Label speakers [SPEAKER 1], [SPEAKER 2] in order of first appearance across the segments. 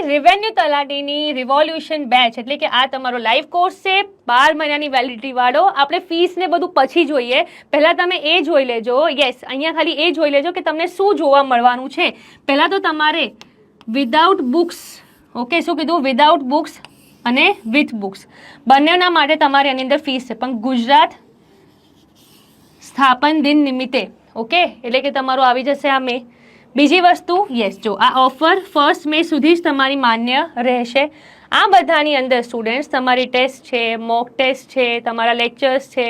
[SPEAKER 1] Revenue તલાટીની revolution batch એટલે કે આ તમારો લાઈવ કોર્સ છે 12 મહિનાની વેલિડિટી વાળો. આપણે ફીસ ને બધું પછી જોઈએ, પહેલાં તમે એ જોઈ લેજો. યસ, અહીંયા ખાલી એ જોઈ લેજો કે તમને શું જોવા મળવાનું છે. પહેલાં તો તમારે વિધાઉટ બુક્સ, ઓકે, શું કીધું, વિધાઉટ બુક્સ અને વિથ બુક્સ બંનેના માટે તમારે આની અંદર ફીસ છે. પણ ગુજરાત સ્થાપન દિન નિમિત્તે, ઓકે, એટલે કે તમારું આવી જશે આ મે. બીજી વસ્તુ, યસ, જો આ ઓફર 1 મે સુધી જ તમારી માન્ય રહેશે. આ બધાની અંદર સ્ટુડન્ટ્સ તમારી ટેસ્ટ છે, મોક ટેસ્ટ છે, તમારા લેક્ચર્સ છે,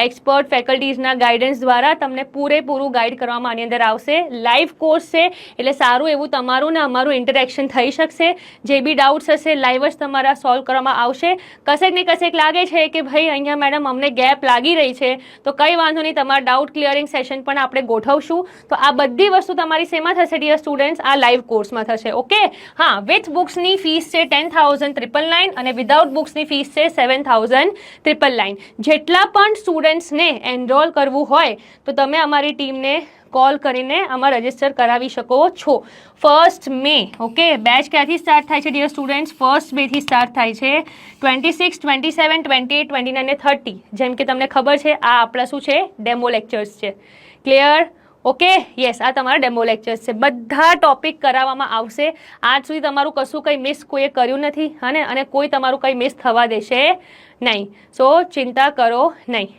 [SPEAKER 1] એક્સપર્ટ ફેકલ્ટીઝના ગાઈડન્સ દ્વારા તમને પૂરેપૂરું ગાઈડ કરવામાં આની અંદર આવશે. લાઈવ કોર્સ છે એટલે સારું એવું તમારું ને અમારું ઇન્ટરેક્શન થઈ શકશે. જે બી ડાઉટ્સ હશે લાઈવ જ તમારા સોલ્વ કરવામાં આવશે. કશેક ને કશેક લાગે છે કે ભાઈ અહીંયા મેડમ અમને ગેપ લાગી રહી છે, તો કંઈ વાંધો નહીં, તમારા ડાઉટ ક્લિયરિંગ સેશન પણ આપણે ગોઠવશું. તો આ બધી વસ્તુ તમારી શેમાં થશે ડિયર સ્ટુડન્ટ્સ? આ લાઈવ કોર્સમાં થશે. ઓકે, હા, વિથ બુક્સની ફીસ છે 10,999 અને વિધાઉટ બુક્સની ફીસ છે 7,999. જેટલા પણ સ્ટુડન્ટ્સને એનરોલ કરવું હોય તો તમે અમારી ટીમને કોલ કરીને આમાં રજિસ્ટર કરાવી શકો છો. 1 મે, ઓકે, બેચ ક્યાંથી સ્ટાર્ટ થાય છે ડિયર સ્ટુડન્ટ્સ? 1 મેથી સ્ટાર્ટ થાય છે. 26, 27, 28, 29 અને 30. જેમ કે તમને ખબર છે આ આપણા શું છે, ડેમો લેક્ચર્સ છે. ક્લિયર? ઓકે, યસ, આ તમારા ડેમો લેક્ચર્સ છે. બધા ટોપિક કરાવવામાં આવશે. આજ સુધી તમારું કશું કંઈ મિસ કોઈએ કર્યું નથી, અને કોઈ તમારું કંઈ મિસ થવા દેશે નહીં. સો ચિંતા કરો નહીં.